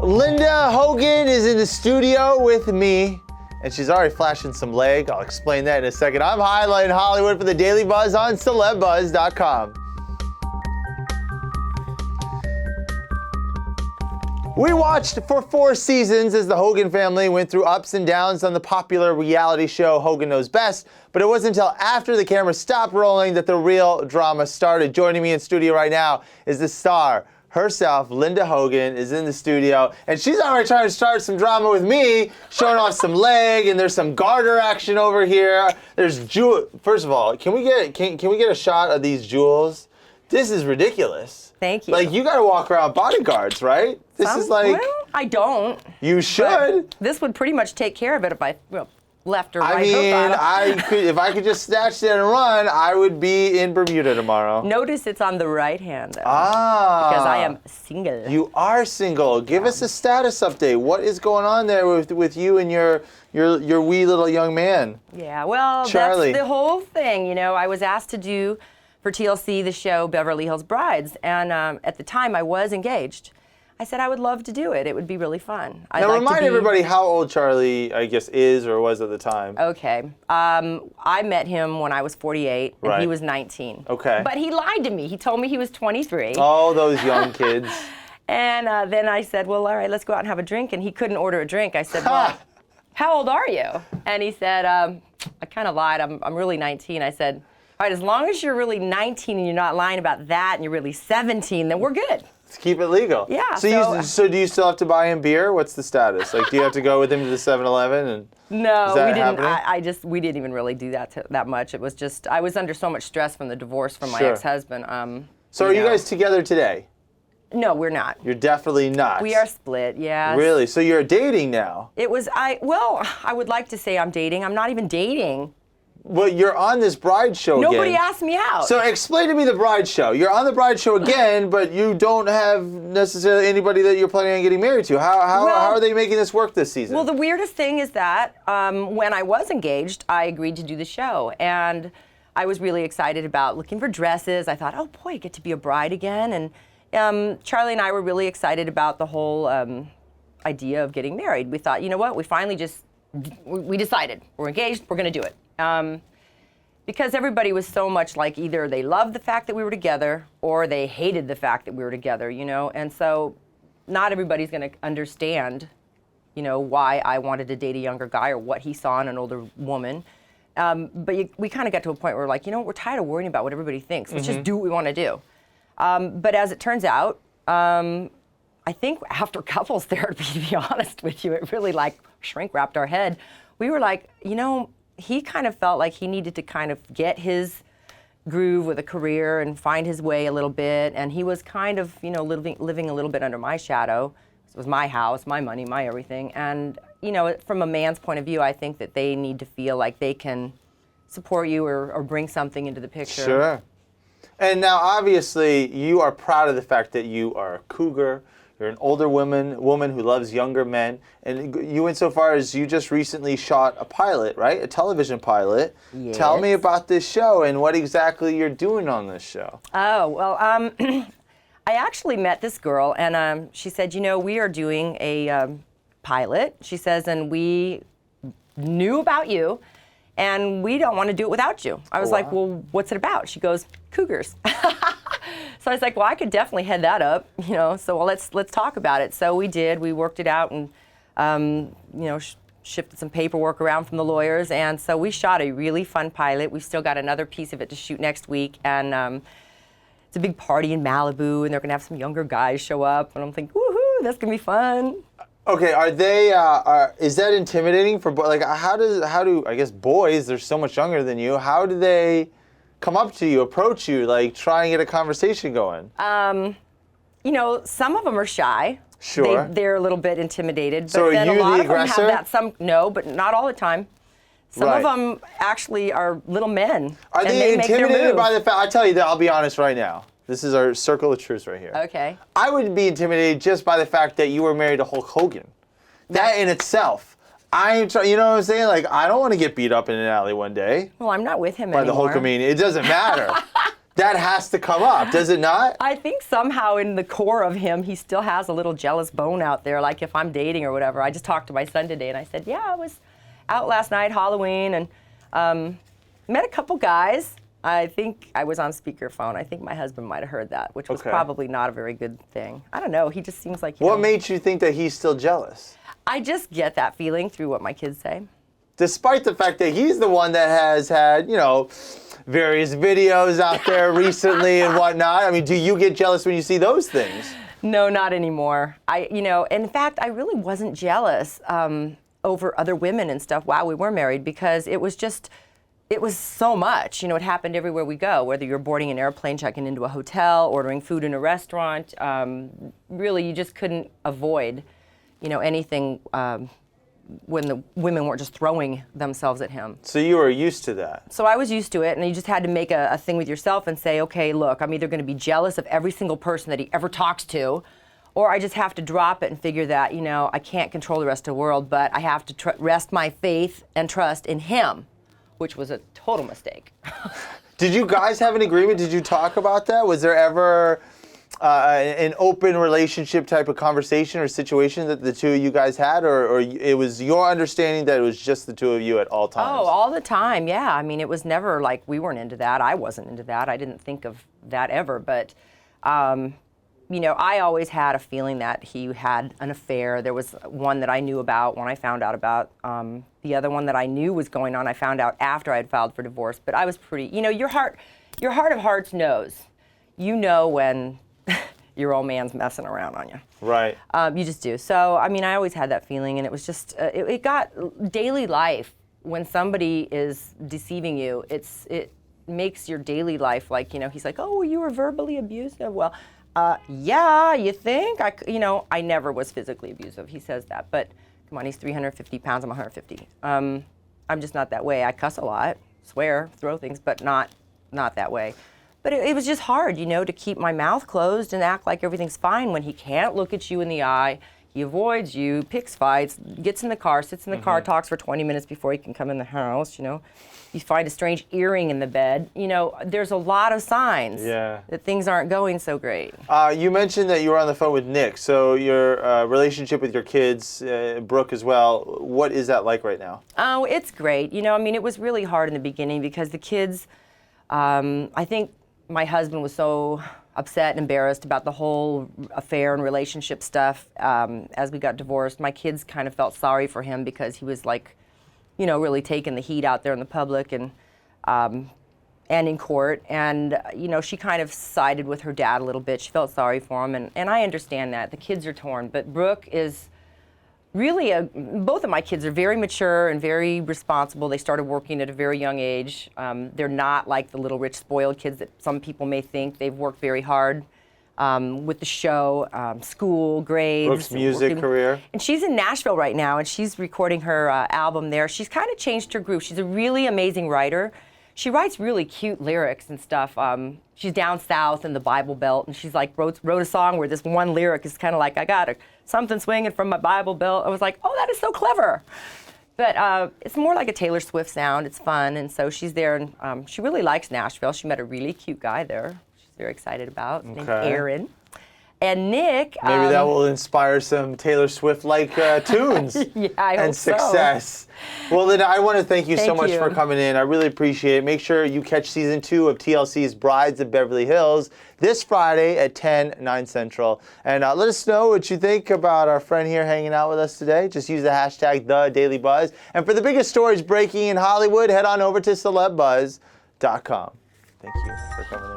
Linda Hogan is in the studio with me, and she's already flashing some leg. I'll explain that in a second. I'm highlighting Hollywood for the Daily Buzz on CELEBUZZ.com. We watched for 4 seasons as the Hogan family went through ups and downs on the popular reality show Hogan Knows Best, but it wasn't until after the camera stopped rolling that the real drama started. Joining me in studio right now is the star herself. Linda Hogan is in the studio, and she's already trying to start some drama with me, showing off some leg, and there's some garter action over here. There's jewel. First of all, can we get a shot of these jewels? This is ridiculous. Thank you. Like, you gotta walk around bodyguards, right? This is like... Well, I don't. You should. This would pretty much take care of it if I left or right I mean, hook on them. if I could just snatch that and run, I would be in Bermuda tomorrow. Notice it's on the right hand, though. Ah. Because I am single. You are single. Give us a status update. What is going on there with you and your wee little young man? Yeah, well, Charlie. That's the whole thing. You know, I was asked to do for TLC the show Beverly Hills Brides, and at the time I was engaged. I said I would love to do it. It would be really fun. Now remind everybody how old Charlie, I guess, is or was at the time. Okay. I met him when I was 48, and he was 19. Okay. But he lied to me. He told me he was 23. Oh, those young kids. And then I said, well, all right, let's go out and have a drink. And he couldn't order a drink. I said, well, how old are you? And he said, I kind of lied. I'm really 19. I said, all right, as long as you're really 19 and you're not lying about that and you're really 17, then we're good. Let's keep it legal. Yeah. So do you still have to buy him beer? What's the status? Like, do you have to go with him to the 7-Eleven? And no, is that we didn't. happening? We didn't even really do that much. It was just, I was under so much stress from the divorce from my Sure. ex-husband. So are you guys together today? No, we're not. You're definitely not. We are split, yeah. Really? So you're dating now? Well, I would like to say I'm dating. I'm not even dating. Well, you're on this bride show again. Nobody asked me out. So explain to me the bride show. You're on the bride show again, but you don't have necessarily anybody that you're planning on getting married to. How are they making this work this season? Well, the weirdest thing is that when I was engaged, I agreed to do the show. And I was really excited about looking for dresses. I thought, oh boy, I get to be a bride again. And Charlie and I were really excited about the whole idea of getting married. We thought, you know what, we finally we decided. We're engaged, we're gonna do it. Because everybody was so much like either they loved the fact that we were together or they hated the fact that we were together, you know? And so not everybody's gonna understand, you know, why I wanted to date a younger guy or what he saw in an older woman. But we kind of got to a point where we're like, you know, we're tired of worrying about what everybody thinks. Let's just do what we want to do. But as it turns out, I think after couples therapy, to be honest with you, it really like shrink wrapped our head. We were like, you know, he kind of felt like he needed to kind of get his groove with a career and find his way a little bit. And he was kind of, you know, living a little bit under my shadow. It was my house, my money, my everything. And, you know, from a man's point of view, I think that they need to feel like they can support you or bring something into the picture. Sure. And now, obviously, you are proud of the fact that you are a cougar. You're an older woman who loves younger men. And you went so far as you just recently shot a pilot, right? A television pilot. Yes. Tell me about this show and what exactly you're doing on this show. Oh, well, I actually met this girl, and she said, you know, we are doing a pilot. She says, and we knew about you, and we don't want to do it without you. I was like, well, what's it about? She goes, cougars. So I was like, well, I could definitely head that up, you know, so well, let's talk about it. So we did. We worked it out and, you know, shifted some paperwork around from the lawyers, and so we shot a really fun pilot. We've still got another piece of it to shoot next week, and it's a big party in Malibu, and they're going to have some younger guys show up, and I'm thinking, woohoo, that's going to be fun. Okay, are they, is that intimidating for, like, how do, I guess, boys, they're so much younger than you, how do they come up to you, approach you, like, try and get a conversation going? You know, some of them are shy. Sure. They're a little bit intimidated. But so then are you a lot the of them aggressor? have that, no, but not all the time. Some Right. of them actually are little men. Are and they make their intimidated by move. the fact, I'll tell you that, I'll be honest right now. This is our circle of truth right here. Okay. I would be intimidated just by the fact that you were married to Hulk Hogan. That in itself. You know what I'm saying? Like, I don't want to get beat up in an alley one day Well, I'm not with him by anymore. the Hulkamania. It doesn't matter. that has to come up, does it not? I think somehow in the core of him, he still has a little jealous bone out there, like if I'm dating or whatever. I just talked to my son today, and I said, yeah, I was out last night, Halloween, and met a couple guys. I think I was on speakerphone. I think my husband might have heard that, which was probably not a very good thing. I don't know. He just seems like, What made you think that he's still jealous? I just get that feeling through what my kids say. Despite the fact that he's the one that has had, various videos out there recently and whatnot. I mean, do you get jealous when you see those things? No, not anymore. In fact, I really wasn't jealous over other women and stuff while we were married, because it was so much. It happened everywhere we go, whether you're boarding an airplane, checking into a hotel, ordering food in a restaurant. Really, you just couldn't avoid, anything when the women weren't just throwing themselves at him. So you were used to that. So I was used to it, and you just had to make a thing with yourself and say, okay, look, I'm either going to be jealous of every single person that he ever talks to, or I just have to drop it and figure that, I can't control the rest of the world, but I have to rest my faith and trust in him, which was a total mistake. Did you guys have an agreement? Did you talk about that? Was there ever an open relationship type of conversation or situation that the two of you guys had, or it was your understanding that it was just the two of you at all times? Oh, all the time, yeah. I mean, it was never like we weren't into that. I wasn't into that. I didn't think of that ever. But, I always had a feeling that he had an affair. There was one that I knew about, one I found out about. The other one that I knew was going on, I found out after I had filed for divorce. But I was pretty, your heart of hearts knows. You know when your old man's messing around on you. Right. You just do. So, I always had that feeling, and it was just, it got daily life. When somebody is deceiving you, it makes your daily life like, he's like, oh, you were verbally abusive. Well, yeah, you think? I never was physically abusive. He says that, but come on, he's 350 pounds, I'm 150. I'm just not that way. I cuss a lot, swear, throw things, but not that way. But it was just hard, to keep my mouth closed and act like everything's fine when he can't look at you in the eye. He avoids you, picks fights, gets in the car, sits in the car, talks for 20 minutes before he can come in the house, You find a strange earring in the bed. There's a lot of signs that things aren't going so great. You mentioned that you were on the phone with Nick, so your relationship with your kids, Brooke as well, what is that like right now? Oh, it's great. It was really hard in the beginning because the kids, I think my husband was so upset and embarrassed about the whole affair and relationship stuff as we got divorced. My kids kind of felt sorry for him because he was like, really taking the heat out there in the public and in court. And, she kind of sided with her dad a little bit. She felt sorry for him, and I understand that. The kids are torn, but Brooke is really both of my kids are very mature and very responsible. They started working at a very young age. They're not like the little rich spoiled kids that some people may think. They've worked very hard with the show, school, grades. Brooke's music career. And she's in Nashville right now, and she's recording her album there. She's kind of changed her groove. She's a really amazing writer. She writes really cute lyrics and stuff. She's down south in the Bible Belt, and she's like wrote a song where this one lyric is kind of like, I got something swinging from my Bible Belt. I was like, oh, that is so clever. But it's more like a Taylor Swift sound. It's fun, and so she's there, and she really likes Nashville. She met a really cute guy there. She's very excited about, named Aaron. And Nick. Maybe that will inspire some Taylor Swift-like tunes and success. So. Well, Linda, I want to thank you so much for coming in. I really appreciate it. Make sure you catch season 2 of TLC's Brides of Beverly Hills this Friday at 10, 9 Central. And let us know what you think about our friend here hanging out with us today. Just use the hashtag #TheDailyBuzz. And for the biggest stories breaking in Hollywood, head on over to CELEBUZZ.com. Thank you for coming in.